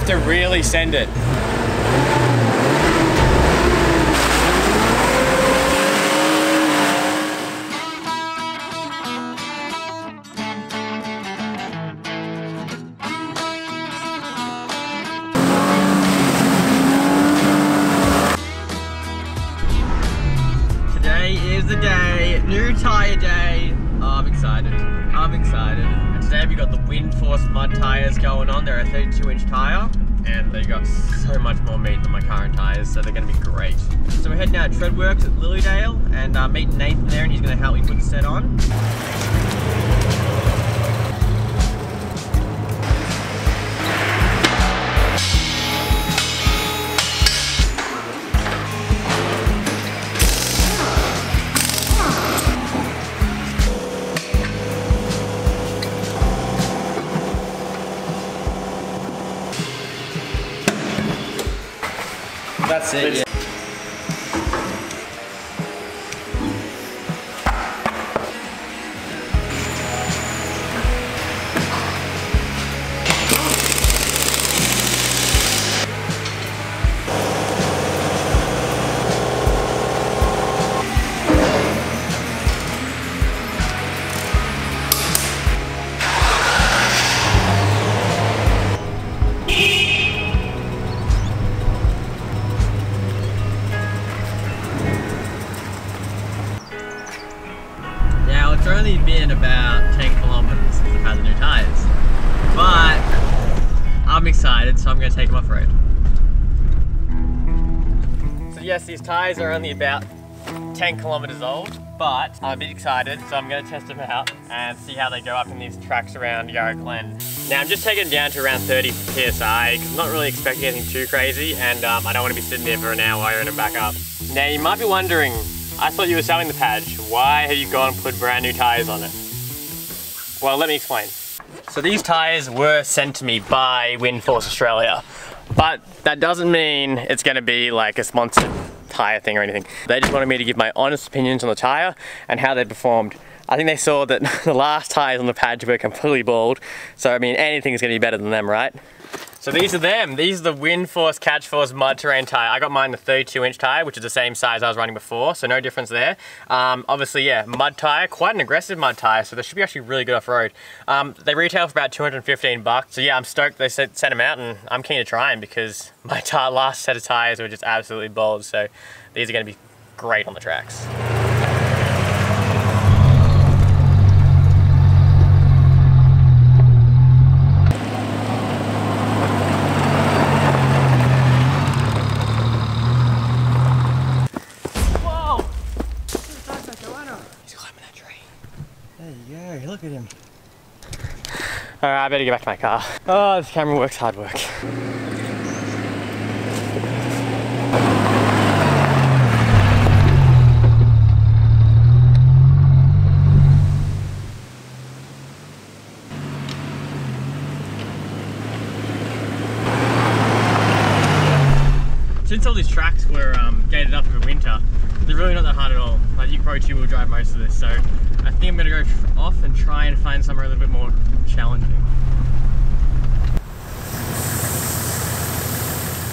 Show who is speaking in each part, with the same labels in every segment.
Speaker 1: have to really send it.
Speaker 2: Today is the day, new tyre day. Oh, I'm excited. I'm excited. And today we got the wind force mud tyres going on. They're a 32-inch tyre and they got so much more meat than my current tyres, so they're going to be great. So we're heading out to Treadworks at Lilydale and meeting Nathan there, and he's going to help me put the set on.
Speaker 1: That's it. Yeah.
Speaker 2: It's only been about 10 kilometers since I've had the new tyres, but I'm excited, so I'm going to take them off-road. So yes, these tyres are only about 10 kilometers old, but I'm a bit excited, so I'm going to test them out and see how they go up in these tracks around Yarra Glen. Now I'm just taking them down to around 30 PSI, because I'm not really expecting anything too crazy, and I don't want to be sitting there for an hour and then back up. Now you might be wondering, I thought you were selling the Paj. Why have you gone and put brand new tyres on it? Well, let me explain. So these tyres were sent to me by Windforce Australia, but that doesn't mean it's going to be like a sponsored tyre thing or anything. They just wanted me to give my honest opinions on the tyre and how they performed. I think they saw that the last tyres on the Paj were completely bald, so I mean anything is going to be better than them, right? So these are them. These are the Windforce Catch Force Mud Terrain tyre. I got mine the 32-inch tyre, which is the same size I was running before, so no difference there. Obviously, yeah, mud tyre, quite an aggressive mud tyre, so they should be actually really good off-road. They retail for about 215 bucks, so yeah, I'm stoked they sent them out, and I'm keen to try them because my last set of tyres were just absolutely bald, so these are going to be great on the tracks. There you go, look at him. Alright, I better get back to my car. Oh, this camera works hard work. Since all these tracks were gated up over winter, they're really not that hard at all. Like, you can probably two-wheel drive most of this, so I think I'm going to go off and try and find somewhere a little bit more challenging.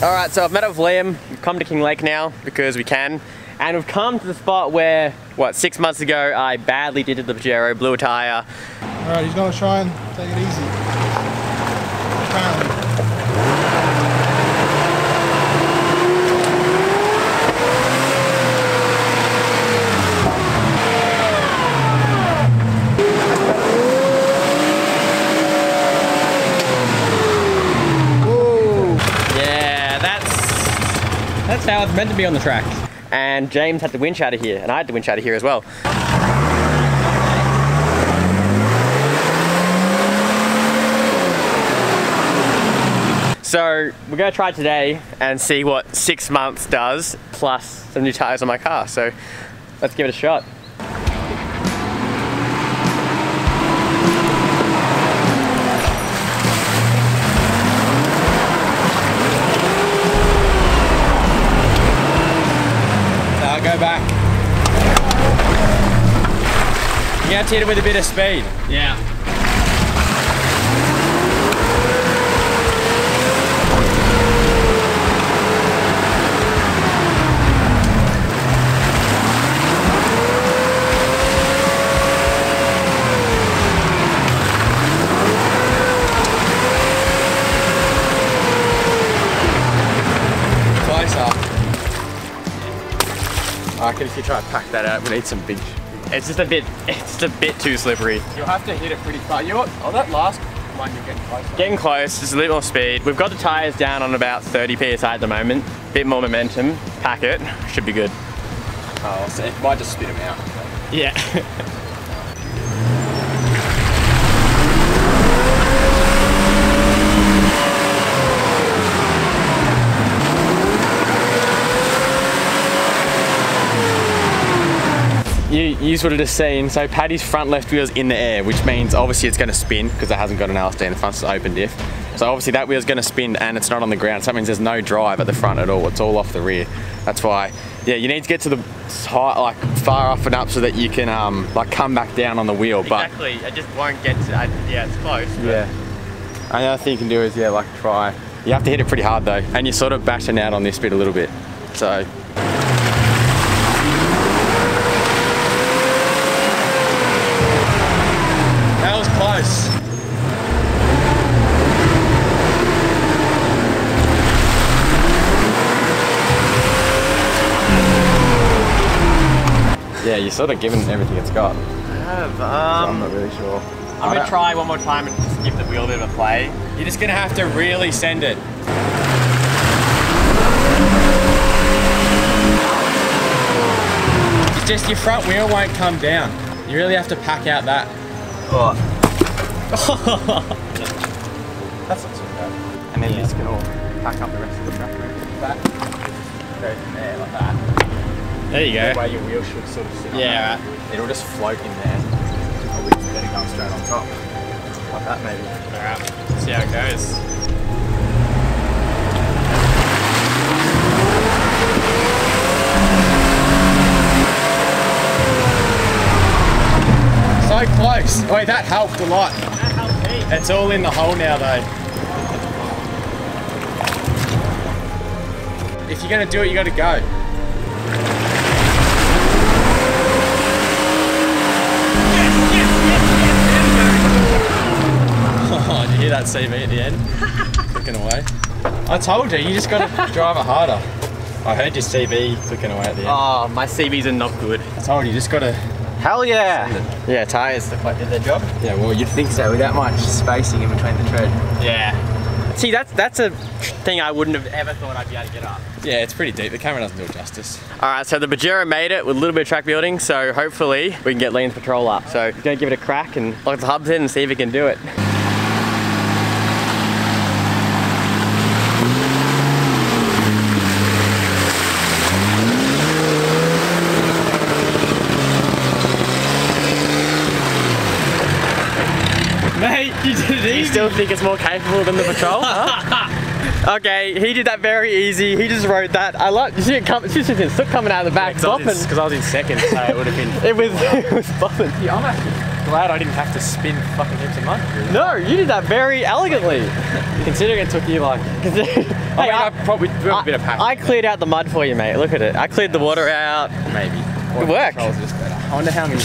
Speaker 2: Alright, so I've met up with Liam. We've come to Kinglake now because we can. And we've come to the spot where, 6 months ago, I badly did the Pajero, blew a tyre.
Speaker 3: Alright, he's going to try and take it easy. Apparently.
Speaker 2: That's how it's meant to be on the track. And James had to winch out of here, and I had to winch out of here as well. So we're gonna try today and see what 6 months does, plus some new tires on my car. So let's give it a shot.
Speaker 1: Go back. You have to hit it with a bit of speed.
Speaker 2: Yeah.
Speaker 1: reckon if you try to pack that out, we need some big...
Speaker 2: It's just a bit too slippery.
Speaker 1: You'll have to hit it pretty far. You know what? Oh, that last one, you're getting close.
Speaker 2: Getting close, just a little more speed. We've got the tyres down on about 30 PSI at the moment. Bit more momentum. Pack it, should be good.
Speaker 1: Oh, so it might just spit them out.
Speaker 2: Yeah. You would have just seen, so Paddy's front left wheel's in the air, which means obviously it's going to spin because it hasn't got an LSD in the front, it's open diff. So obviously that wheel's going to spin and it's not on the ground, so that means there's no drive at the front at all, it's all off the rear. That's why, yeah, you need to get to the height, like far off and up so that you can like come back down on the wheel. Exactly, I just won't get to, yeah, it's close. But.
Speaker 1: Yeah. Another thing you can do is, yeah, like try. You have to hit it pretty hard though, and you're sort of bashing out on this bit a little bit, so. That was close. Yeah, you're sort of giving everything it's got.
Speaker 2: I have,
Speaker 1: So I'm not really sure.
Speaker 2: I'm going to try one more time and just give the wheel a bit of a play.
Speaker 1: You're just going to have to really send it. It's just your front wheel won't come down. You really have to pack out that.
Speaker 2: Oh.
Speaker 1: That's not too bad. And then this can all pack up the rest of the track. That goes in there like that.
Speaker 2: There you go.
Speaker 1: The way your wheel should sort of sit on
Speaker 2: Yeah,
Speaker 1: that. It'll just float in there. Probably just better go straight on top. Like that maybe.
Speaker 2: Alright, see how it goes.
Speaker 1: So close. Wait, that helped a lot.
Speaker 2: That helped me.
Speaker 1: It's all in the hole now though. If you're going to do it, you got to go. Oh, did you hear that CV at the end? Flicking away. I told you, you just got to drive it harder. I heard your CV flicking away at the end.
Speaker 2: Oh, my CVs are not good.
Speaker 1: I told you, just got to...
Speaker 2: Hell yeah! Yeah, tyres look like did their job.
Speaker 1: Yeah, well, you'd think so with that much spacing in between the tread.
Speaker 2: Yeah. See, that's a thing I wouldn't have ever thought I'd be able to get up.
Speaker 1: Yeah, it's pretty deep. The camera doesn't do it justice.
Speaker 2: Alright, so the Pajero made it with a little bit of track building, so hopefully we can get Liam's Patrol up. So we're going to give it a crack and lock the hubs in and see if we can do it. Mate, you did it easy. You still think it's more capable than the Patrol? Huh? Okay, he did that very easy. He just rode that. I like. You see it come. It's just still coming out of the back, bopping.
Speaker 1: Because I was in second, so it would have been.
Speaker 2: It was bopping.
Speaker 1: Yeah, I'm actually glad I didn't have to spin fucking heaps of mud.
Speaker 2: No, you did that very elegantly.
Speaker 1: Considering it took you like.
Speaker 2: Hey,
Speaker 1: I probably do have a bit of pack.
Speaker 2: I cleared out the mud for you, mate. Look at it. I cleared the water out.
Speaker 1: Maybe.
Speaker 2: Good work.
Speaker 1: Controls are just better. I wonder how many.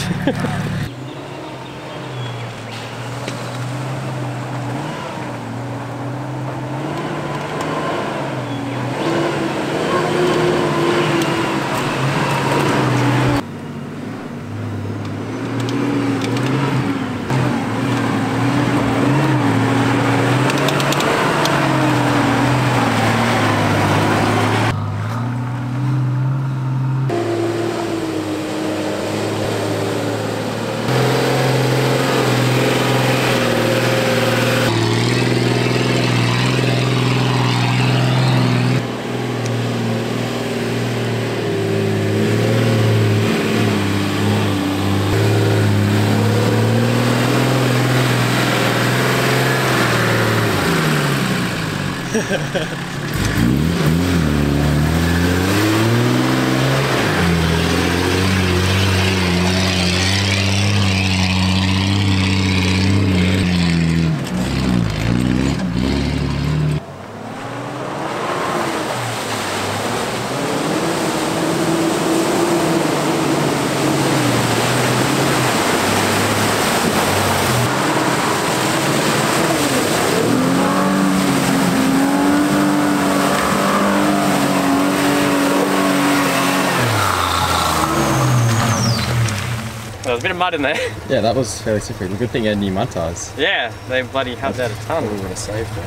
Speaker 2: bit of mud in there.
Speaker 1: Yeah, that was fairly slippery. The good thing I had new mud tyres.
Speaker 2: Yeah, they bloody helped out a ton.
Speaker 1: We would have saved it.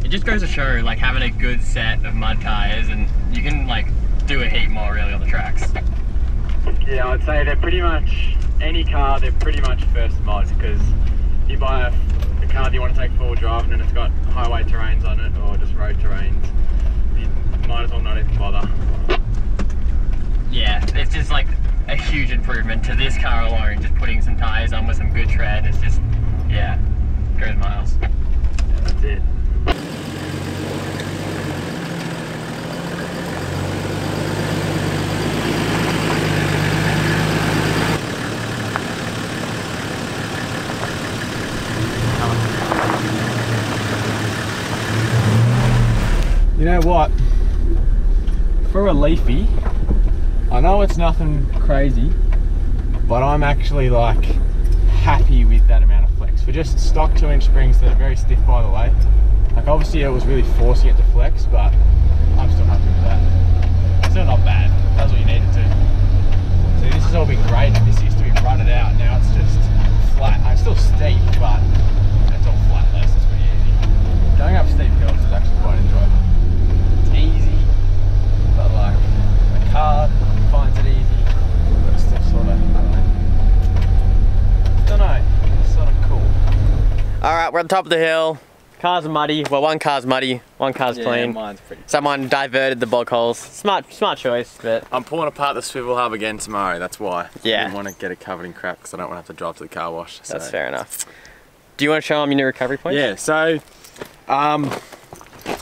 Speaker 2: It just goes to show, like, having a good set of mud tyres, and you can, like, do a heap more really on the tracks.
Speaker 1: Yeah, I'd say they're pretty much, any car, they're pretty much first mod, because you buy a car that you want to take forward driving and it's got highway terrains on it or just road terrains, you might as well not even bother.
Speaker 2: Yeah, it's just like a huge improvement to this car alone, just putting some tyres on with some good tread. It's just, yeah, goes miles.
Speaker 1: Yeah, that's it. You know what? For a leafy, I know it's nothing crazy, but I'm actually like happy with that amount of flex. For just stock 2-inch springs that are very stiff, by the way. Like obviously it was really forcing it to flex, but I'm still happy with that. Still not bad. That's what you needed to. So this has all been great. This used to be rutted out. Now it's just flat. It's still steep, but it's all flat though, so it's pretty easy. Going up steep hills is actually quite enjoyable. Easy, but like the car finds it easy, but it's still sort of, I don't know, it's sort of cool.
Speaker 2: Alright, we're at the top of the hill. Cars are muddy. Well, one car's muddy, one car's clean.
Speaker 1: Mine's pretty.
Speaker 2: Someone diverted the bog holes. Smart choice, but
Speaker 1: I'm pulling apart the swivel hub again tomorrow, that's why.
Speaker 2: Yeah.
Speaker 1: I didn't want to get it covered in crap because I don't want to have to drive to the car wash. So.
Speaker 2: That's fair enough. Do you want to show them your new recovery points?
Speaker 1: Yeah, so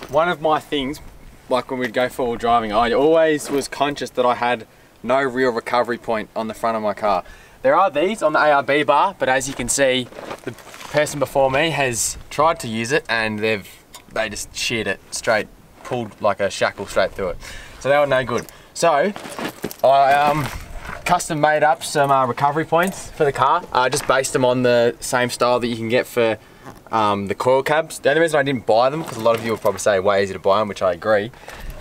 Speaker 1: one of my things, like when we'd go forward driving, I always was conscious that I had no real recovery point on the front of my car. There are these on the ARB bar, but as you can see, the person before me has tried to use it and they just sheared it straight, pulled like a shackle straight through it. So they were no good. So I custom made up some recovery points for the car. I just based them on the same style that you can get for the coil cabs. The only reason I didn't buy them, because a lot of you will probably say way easy to buy them, which I agree,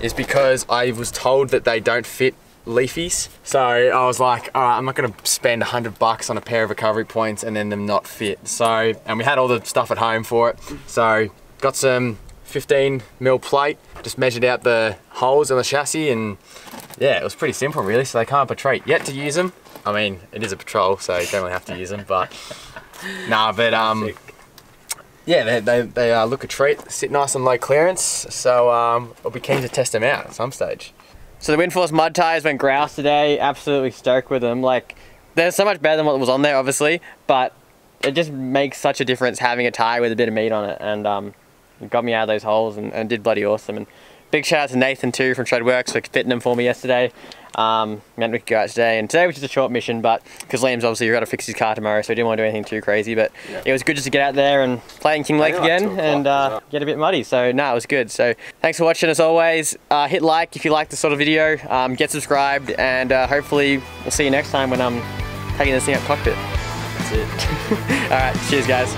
Speaker 1: is because I was told that they don't fit leafies. So I was like, all right, I'm not gonna spend $100 on a pair of recovery points and then them not fit. So, and we had all the stuff at home for it. So got some 15mm plate, just measured out the holes on the chassis, and yeah, it was pretty simple really. So they come up a treat. Yet to use them. I mean, it is a patrol, so you don't really have to use them, but nah, but yeah, they look a treat, sit nice on low clearance, so I'll be keen to test them out at some stage.
Speaker 2: So the Windforce mud tyres went grouse today. Absolutely stoked with them. Like, they're so much better than what was on there, obviously, but it just makes such a difference having a tyre with a bit of meat on it, and it got me out of those holes and did bloody awesome. And big shout out to Nathan too from Shredworks for fitting them for me yesterday. Meant we could go out today, and today was just a short mission, but because Liam's obviously got to fix his car tomorrow, so we didn't want to do anything too crazy, but yeah, it was good just to get out there and play in Kinglake again and get a bit muddy. So no, it was good. So thanks for watching as always. Hit like if you like this sort of video, get subscribed, and hopefully we'll see you next time when I'm taking this thing up cockpit.
Speaker 1: That's it.
Speaker 2: Alright, cheers guys.